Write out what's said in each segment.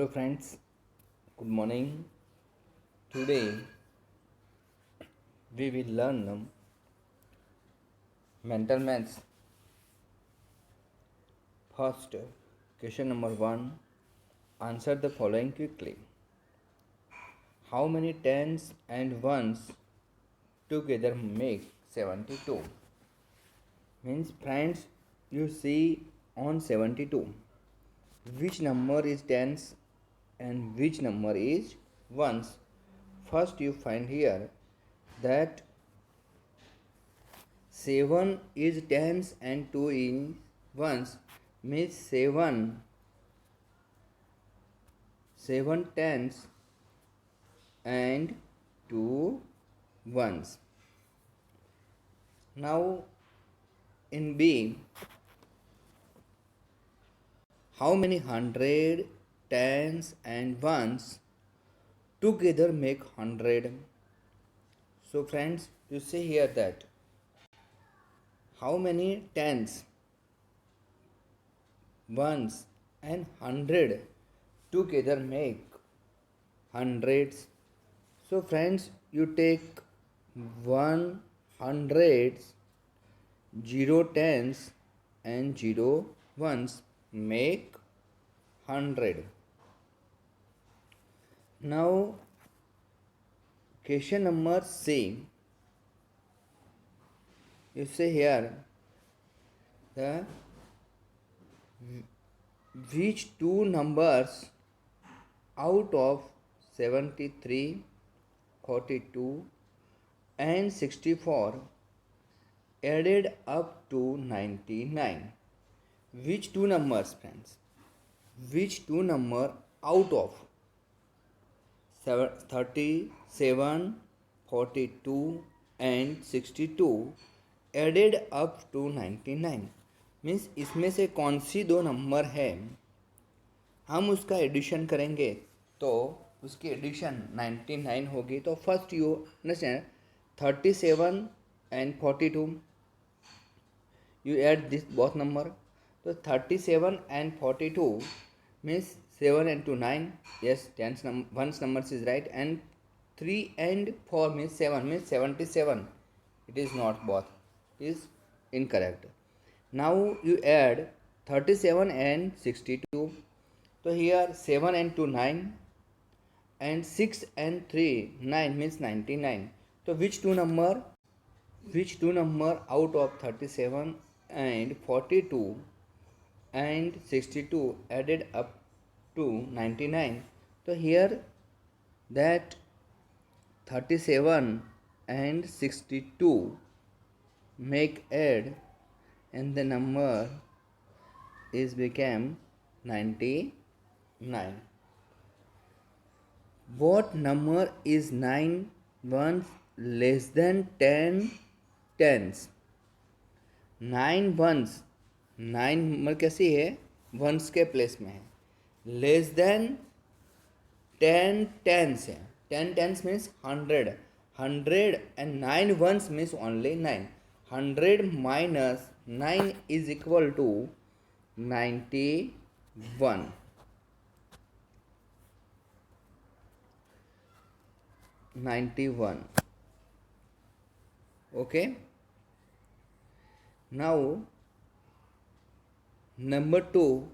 Hello friends, good morning. Today we will learn mental maths. First, question number 1. Answer the following quickly. How many tens and ones together make 72? Means friends, you see on 72 which number is tens and which number is ones. First you find here that 7 is tens and 2 is ones, means 7 tens and 2 ones. Now in B, how many hundred tens and ones together make 100? So friends, you see here that how many tens, ones and 100 together make hundreds. So friends, you take 100s, 0 tens and 0 ones make 100. Now question number C, you say here the which two numbers out of 73, 42 and 64 added up to 99? Which two numbers friends? Which two number out of 37, 42 and 62 added up to 99? Means इसमें से कौन सी दो number है हम उसका addition करेंगे तो उसकी एडिशन 99 होगी. तो first you understand 37 and 42 you add this both number. So 37 and 42 means 7 and 2 9. Yes, tens ones numbers is right, and 3 and 4 means 7 means 77. It is not both. It is incorrect. Now you add 37 and 62. So here 7 and 2 9 and 6 and 3 9 means 99. So which two number out of 37 and 42 and 62 added up to 99? So here that 37 and 62 make add and the number is became 99. What number is 9 ones less than 10 tens? 9 ones, 9 number कैसी है once के place में है, less than 10 tense है. 10 tense means 100 and 9 ones means only 9. 100 minus 9 is equal to 91. Okay. Now number 2,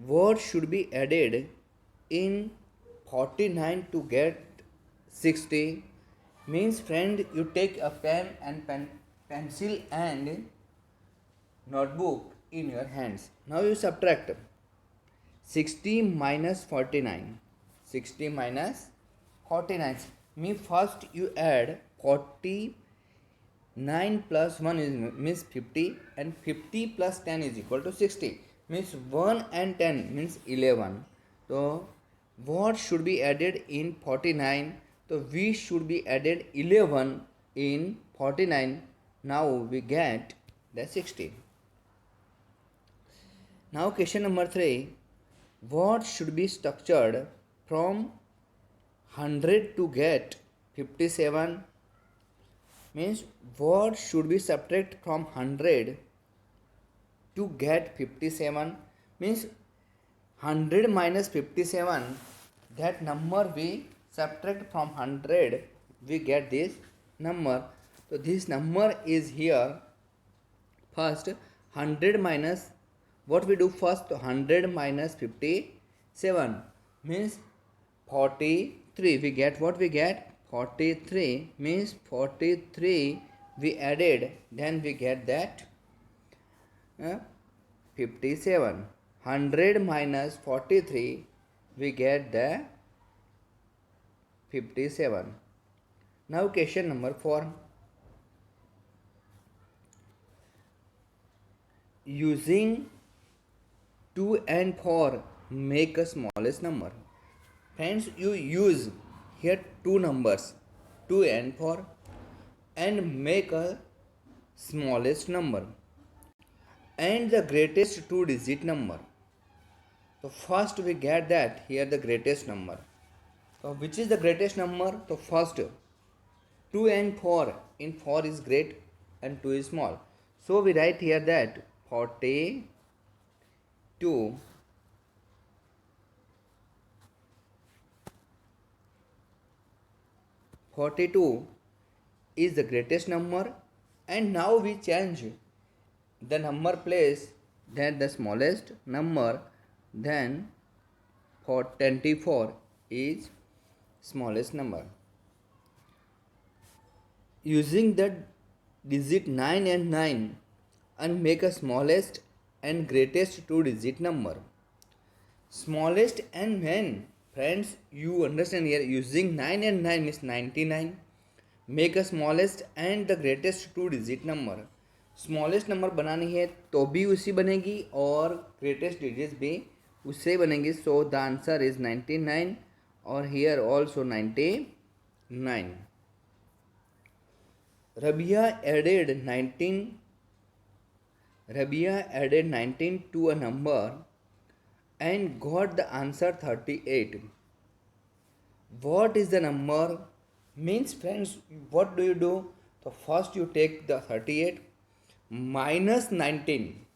what should be added in 49 to get 60? Means friend, you take a pen and pencil and notebook in your hands. Now you subtract 60 minus 49. 60 minus 49 means first you add 49 plus 1 is means 50 and 50 plus 10 is equal to 60 means 1 and 10 means 11. So what should be added in 49? So we should be added 11 in 49. Now we get the 60. Now question number 3, what should be structured from 100 to get 57? Means what should be subtract from 100 to get 57? Means 100 minus 57, that number we subtract from 100, we get this number. So this number is here. First 100 minus, what we do first, 100 minus 57 means 43. We get what we get, 43 means 43 we added, then we get that 57. 100 minus 43, we get the 57. Now question number 4. Using 2 and 4 make a smallest number. Friends, you use here two numbers 2 and 4 and make a smallest number and the greatest two digit number. So first we get that here the greatest number. So which is the greatest number? So first 2 and 4, in 4 is great and 2 is small. So we write here that 42 is the greatest number, and now we change the number place, then the smallest number, then for 24 is smallest number. Using the digit 9 and 9 and make a smallest and greatest two digit number. Smallest and when, friends, you understand here, using 9 and 9 means 99. Make a smallest and the greatest two digit number. Smallest number बनानी है तो भी उसी बनेगी और greatest digit भी उससे बनेगी. सो द आंसर इज 99 और here also 99. Rabia added 19 to a number and got the answer 38. What is the number? Means, friends, what do you do? So first you take the 38 minus 19.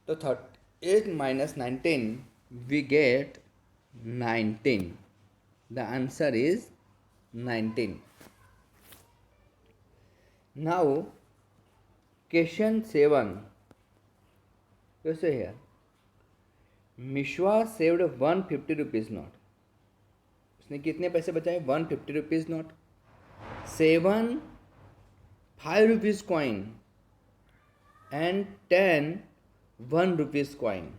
So 38 minus 19, we get 19. The answer is 19. Now question 7. You say here, Mishwa saved 150 rupees note. उसने कितने पैसे बचाए? 150 rupees note. 7 5 rupees coin and 10 1 rupees coin.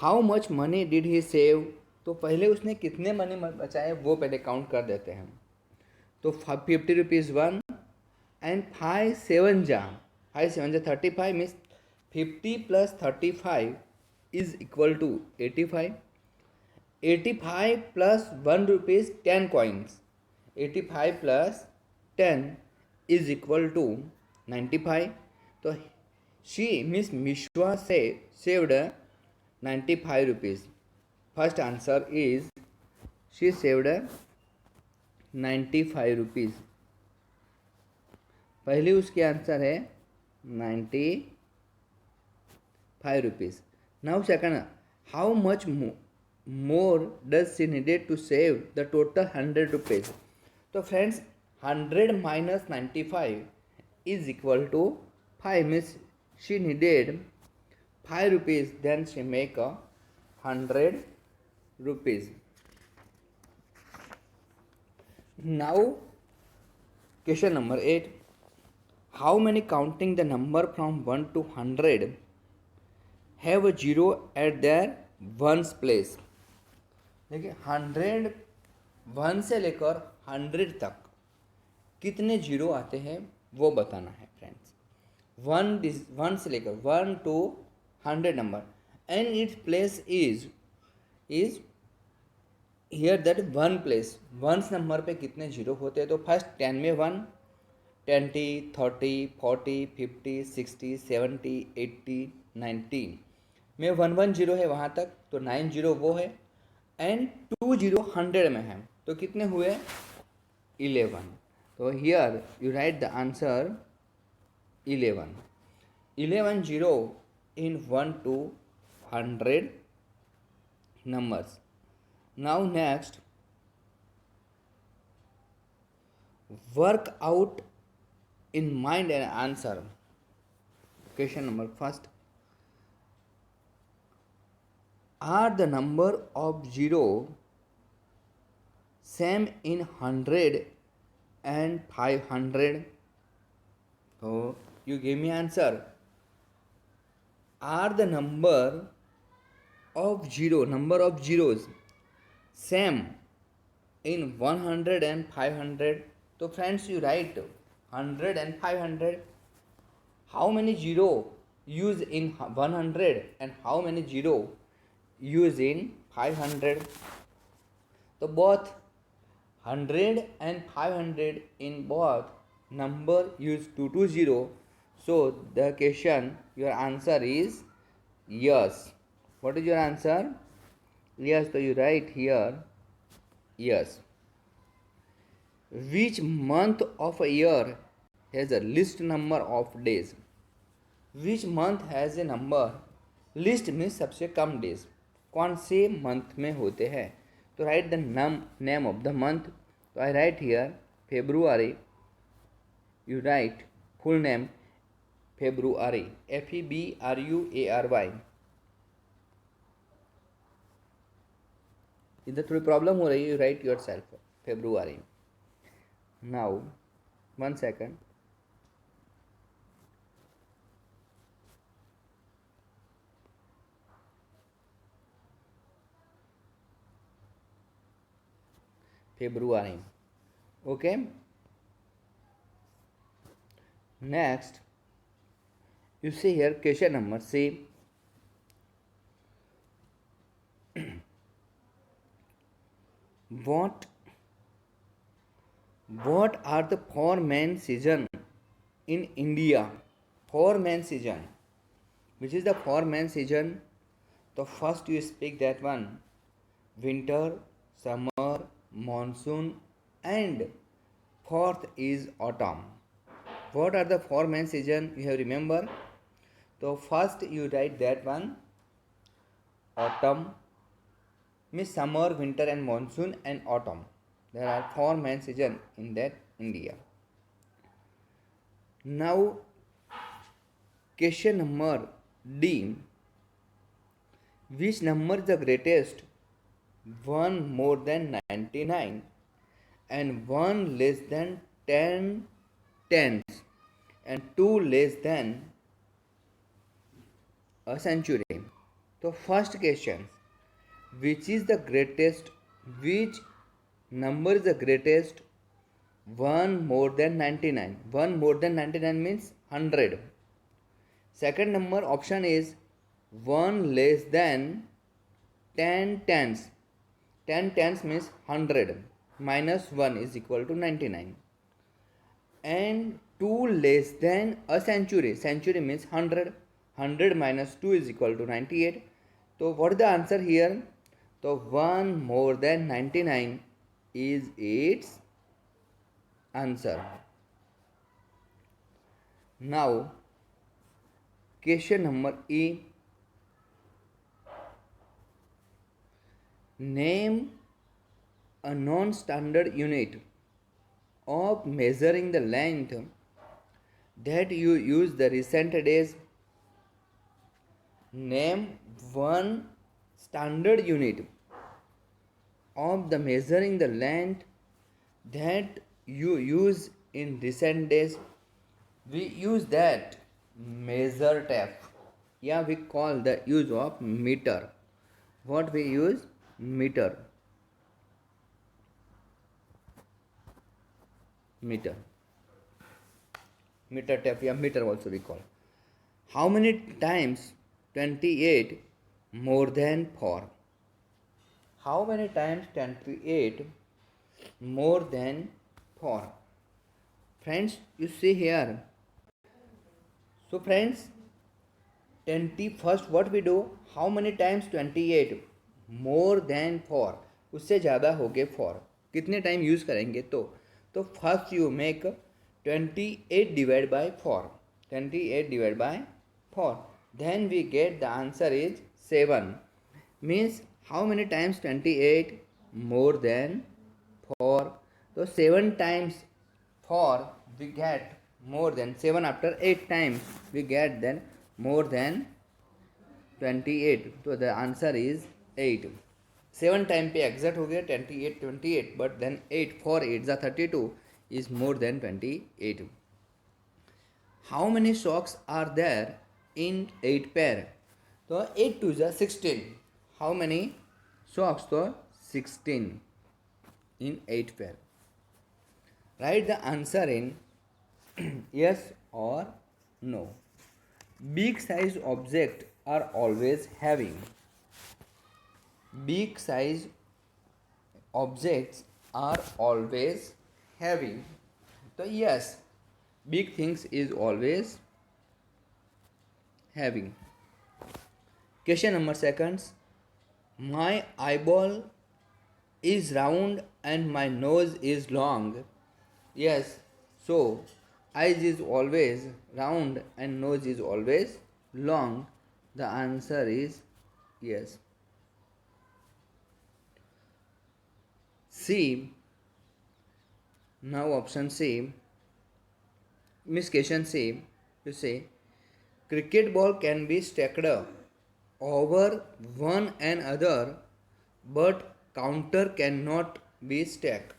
How much money did he save? तो पहले उसने कितने money बचाए वो पहले काउंट कर देते हैं. तो 50 rupees 1 and 5 7 जा 35 means 50 plus 35 is equal to 85. 85 plus 1 rupees 10 coins. 85 plus 10 is equal to 95. So she, Miss Mishwa, saved 95 rupees. First answer is she saved 95 rupees. पहले उसके आंसर है 95 rupees. Now second, how much more does she needed to save the total 100 rupees? So friends, 100 minus 95 is equal to 5 means she needed 5 rupees, then she make a 100 rupees. Now question number 8. How many counting the number from 1 to 100 have a zero at their ones place? देखिए 100 1 से लेकर 100 तक कितने zero आते हैं वो बताना है फ्रेंड्स. 1 से लेकर 1 to 100 number and it's place is here that 1 place. Ones number पे कितने जीरो होते हैं? तो फर्स्ट 10 में 1, 20 30 40 50 60 70 80 90 में 110 है वहाँ तक, तो 90 वो है एंड 20 100 में है तो कितने हुए? 11. तो here you right the answer 11. 11 0 in 1 to 100 numbers. Now next, work out in mind and answer. Question number first. Are the number of zero same in 100 and 500? So you give me answer. Are the number of zeros same in 100 and 500? So friends, you write 100 and 500. How many zero use in 100 and how many zero use in 500? So both 100 and 500 in both number use 220. So the question, your answer is yes. What is your answer? Yes, so you write here yes. Which month of a year has a least number of days? Which month has a number? List में सबसे कम days कौन से month में होते हैं? तो write the name of the month. तो I write here February. You write full name February, FEBRUARY. इधर थोड़ी प्रॉब्लम हो रही है. You write yourself February. Now 1 second. February. Okay. Next, you see here question number C. What are the 4 main season in India? 4 main season. Which is the 4 main season? So first you speak that one. Winter, summer, monsoon, and fourth is autumn. What are the 4 main season? You have remember? So first you write that one. Autumn means summer, winter, and monsoon, and autumn. There are 4 main season in that India. Now question number D. Which number is the greatest? 1 more than 99 and 1 less than 10 tenths and 2 less than a century. So first question, which is the greatest? Which number is the greatest? 1 more than 99. 1 more than 99 means 100. Second number option is 1 less than 10 tenths. 10 tenths means 100 minus 1 is equal to 99. And 2 less than a century. Century means 100. 100 minus 2 is equal to 98. So what is the answer here? So 1 more than 99 is its answer. Now question number E. Name a non-standard unit of measuring the length that you use the recent days. Name one standard unit of the measuring the length that you use in recent days. We use that measure tape. Yeah, we call the use of meter. What we use? Meter. Meter tape, yeah, meter also we call. How many times 28 more than 4? How many times 28 more than 4? Friends, you see here. So friends, 21st what we do? How many times 28 more than 4? उससे ज़्यादा हो गए 4. कितने time use करेंगे? तो first you make 28 divide by 4. 28 divide by 4. Then we get the answer is 7. Means How many times 28? More than 4. So 7 times 4 we get more than 7 after 8 times we get then more than 28. So the answer is 8. 7 time पे exact हो गया 28 but then 8 4 8 ज़ा 32 is more than 28. How many socks are there in 8 pair? तो 8 2 ज़ा 16. How many socks? तो 16 in 8 pair. Write the answer in yes or no. Big size objects are always having. Big size objects are always having. So yes, big things is always having. Question number seconds. My eyeball is round and my nose is long. Yes, so eyes is always round and nose is always long. The answer is yes. C. Now option C. Miss question C. You say cricket ball can be stacked over one another, but counter cannot be stacked.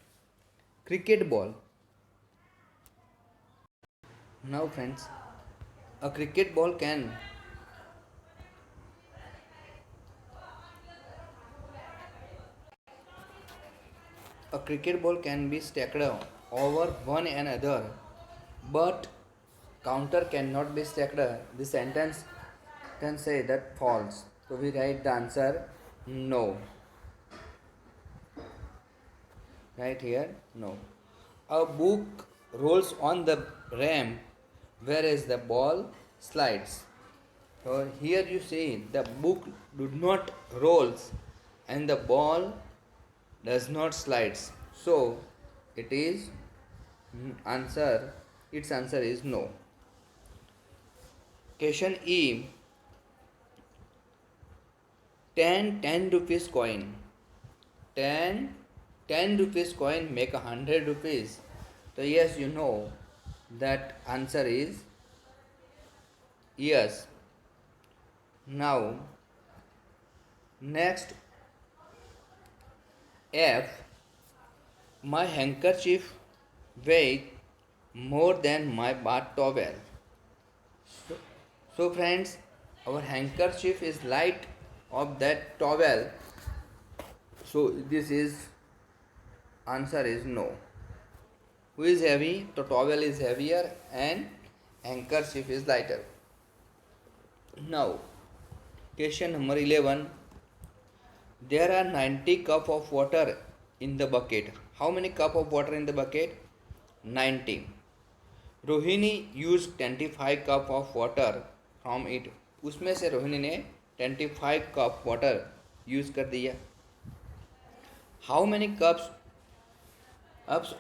Cricket ball. Now friends, a cricket ball can be stacked over one another, but counter cannot be stacked. The sentence can say that false. So we write the answer no. Right here, no. A book rolls on the ramp, whereas the ball slides. So here you see the book do not rolls and the ball does not slides. So it is answer. Its answer is no. Question E. 10 rupees coin. 10 rupees coin make 100 rupees. So yes, you know that answer is yes. Now next F. My handkerchief weighs more than my bath towel. So friends, our handkerchief is light of that towel. So this is answer is no. Who is heavy? The towel is heavier and handkerchief is lighter. Now question number 11. There are 90 cup of water in the bucket. How many cup of water in the bucket? 90. Rohini used 25 cup of water from it. उसमें से रोहिणी ने 25 cup water use कर दिया. How many cups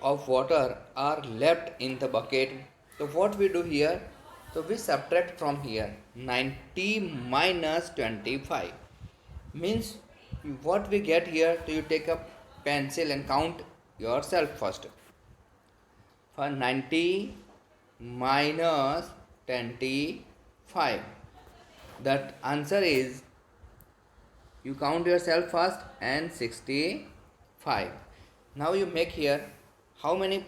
of water are left in the bucket? So what we do here? So we subtract from here 90 minus 25 means what we get here. So you take a pencil and count yourself first. For 90 minus 25, that answer is, you count yourself first, and 65. Now you make here how many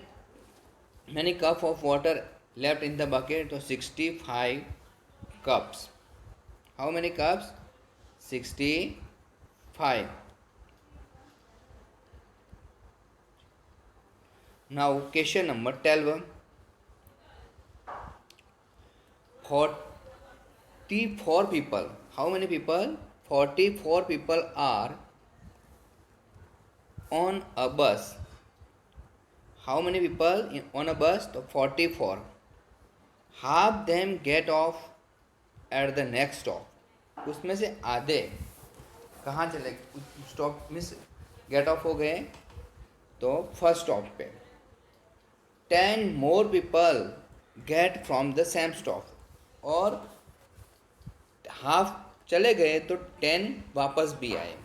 cup of water left in the bucket? So 65 cups. How many cups? 65. Now question number 12. 44 people. How many people? 44 people are on a bus. How many people on a bus? 44. Half them get off at the next stop. उसमें से आधे कहाँ चले? Stop miss gate of हो गए तो first stop पे. 10 more people get from the same stop. और हाफ चले गए तो 10 वापस भी आए.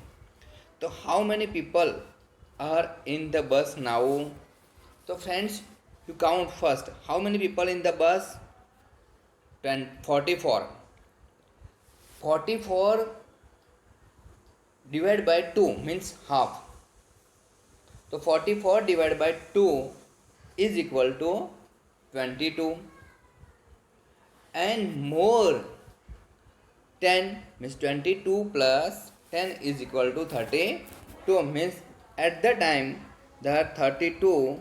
So how many people are in the bus now? So friends, you count first. How many people in the bus? 44. 44 divided by 2 means half. So 44 divided by 2 is equal to 22, and more 10 means 22 plus 10 is equal to 32, means at the time there are 32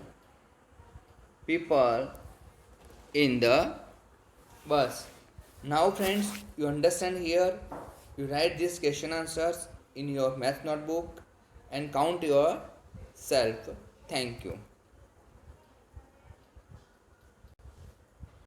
people in the bus. Now friends, you understand here, you write these question answers in your math notebook and count yourself. Thank you.